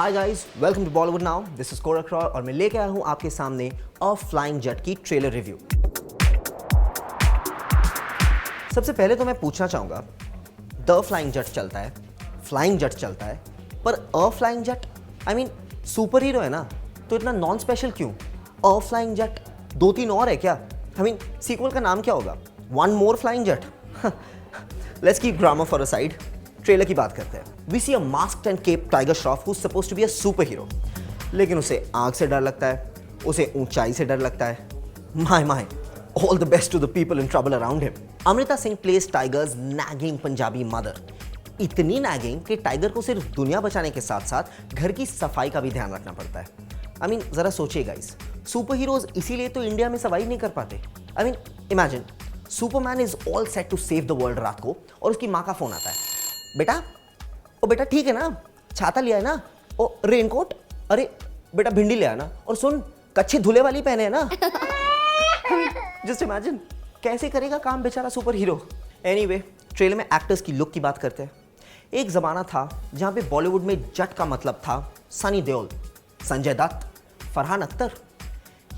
Hi guys, welcome to Bollywood now. This is Korak Roy और मैं लेके आया हूं आपके सामने अ फ्लाइंग जट की ट्रेलर रिव्यू। सबसे पहले तो मैं पूछना चाहूंगा, द फ्लाइंग जट चलता है, फ्लाइंग जट चलता है, पर a flying Jatt I mean super hero है ना, तो इतना नॉन स्पेशल क्यों? अ फ्लाइंग जट, 2-3 और है क्या? आई मीन सीक्वल का नाम क्या होगा? One more flying Jatt? Let's keep grammar for a side, trailer की बात करते हैं। We see a masked and cape Tiger Shroff who is supposed to be a super hero, लेकिन उसे आग से डर लगता है, उसे ऊंचाई से डर लगता है। My all the best to the people in trouble around him. Amrita Singh plays Tiger's nagging Punjabi mother. इतनी नैगिंग कि टाइगर को सिर्फ दुनिया बचाने के साथ साथ घर की सफाई का भी ध्यान रखना पड़ता है। आई मीन जरा सोचिए गाइस, सुपर हीरोज इसीलिए तो इंडिया में सर्वाइव नहीं कर पाते। I mean imagine, Superman is all set to save the world रात को और उसकी माँ का फोन आता है, बेटा ठीक है ना, छाता लिया है ना, ओ रेनकोट, अरे बेटा भिंडी ले आना, और सुन कच्चे धुले वाली पहने है ना। जस्ट इमेजिन कैसे करेगा काम बेचारा सुपर हीरो। एनीवे, ट्रेलर में एक्टर्स की लुक की बात करते हैं। एक जमाना था जहां पे बॉलीवुड में जट का मतलब था सनी देओल, संजय दत्त, फरहान अख्तर,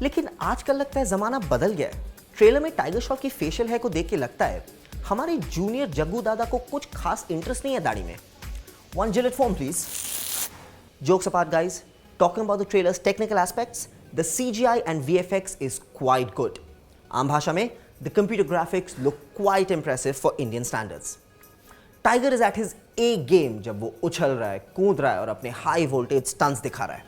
लेकिन आजकल लगता है जमाना बदल गया है। ट्रेलर में टाइगर श्रॉफ की फेशियल हेयर को देख के लगता है हमारे जूनियर जग्गू दादा को कुछ खास इंटरेस्ट नहीं है दाढ़ी में। One Gillette form, please. Jokes apart, guys. Talking about the trailer's technical aspects, the CGI and VFX is quite good. आम भाषा में, the computer graphics look quite impressive for Indian standards. Tiger is at his A game जब वो उछल रहा है, कूद रहा है और अपने high voltage stunts दिखा रहा है.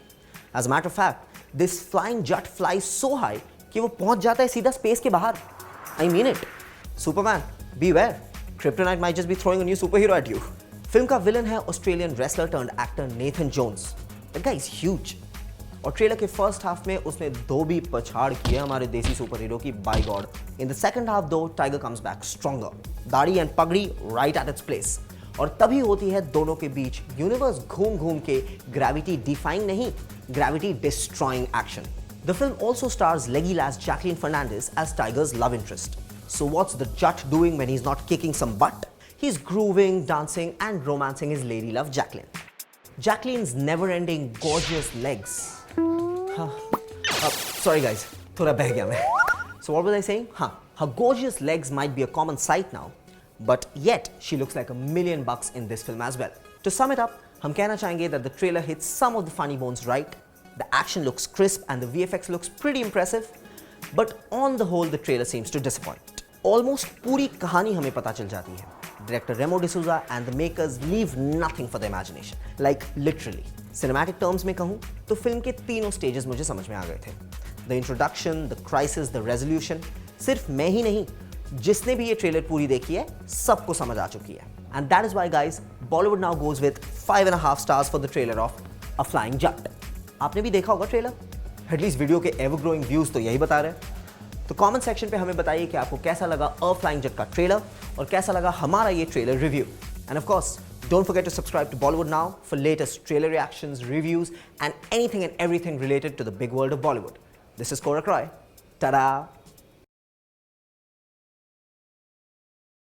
As a matter of fact, this flying jet flies so high कि वो पहुंच जाता है सीधा स्पेस के बाहर. I mean it. Superman, beware. Kryptonite might just be throwing a new superhero at you. Film का विलन है Australian wrestler turned actor Nathan Jones. That guy is huge. और ट्रेलर के फर्स्ट हाफ में उसने धोबी पछाड़ किए हमारे देसी सुपर हीरो की, by God. In the second half though Tiger comes back stronger, दाढ़ी एंड पगड़ी राइट एट इट्स प्लेस, और तभी होती है दोनों के बीच यूनिवर्स घूम घूम के ग्रेविटी डिफाइंग नहीं, gravity destroying action. The film also stars लेगीलास Jacqueline Fernandez as Tiger's love interest. So what's the Jatt doing when he is not kicking some butt? He's grooving, dancing, and romancing his lady love, Jacqueline. Jacqueline's never-ending, gorgeous legs. Sorry guys, थोड़ा बह गया मैं. So what was I saying? Her gorgeous legs might be a common sight now, but yet she looks like $1,000,000 in this film as well. To sum it up, हम कहना चाहेंगे that the trailer hits some of the funny bones right. The action looks crisp and the VFX looks pretty impressive, but on the whole, the trailer seems to disappoint. Almost पूरी कहानी हमें पता चल जाती है. Director Remo D'Souza and the makers leave nothing for the imagination. Like literally. Cinematic terms में कहूँ तो फिल्म के तीनों stages मुझे समझ में आ गए थे. The introduction, the crisis, the resolution. सिर्फ मैं ही नहीं, जिसने भी ये ट्रेलर पूरी देखी है, सबको समझ आ चुकी है. And that is why guys, Bollywood now goes with 5.5 stars for the trailer of A Flying Jut. आपने भी देखा होगा ट्रेलर? एटलीस्ट वीडियो के एवर ग्रोइंग व्यूज तो यही बता रहे हैं. तो कमेंट सेक्शन पे हमें बताइए कि आपको कैसा लगा अ फ्लाइंग जट का ट्रेलर और कैसा लगा हमारा ये trailer review. And of course don't forget to subscribe to Bollywood now for latest trailer reactions, reviews and anything and everything related to the big world of Bollywood. This is Korak Roy. Ta-da!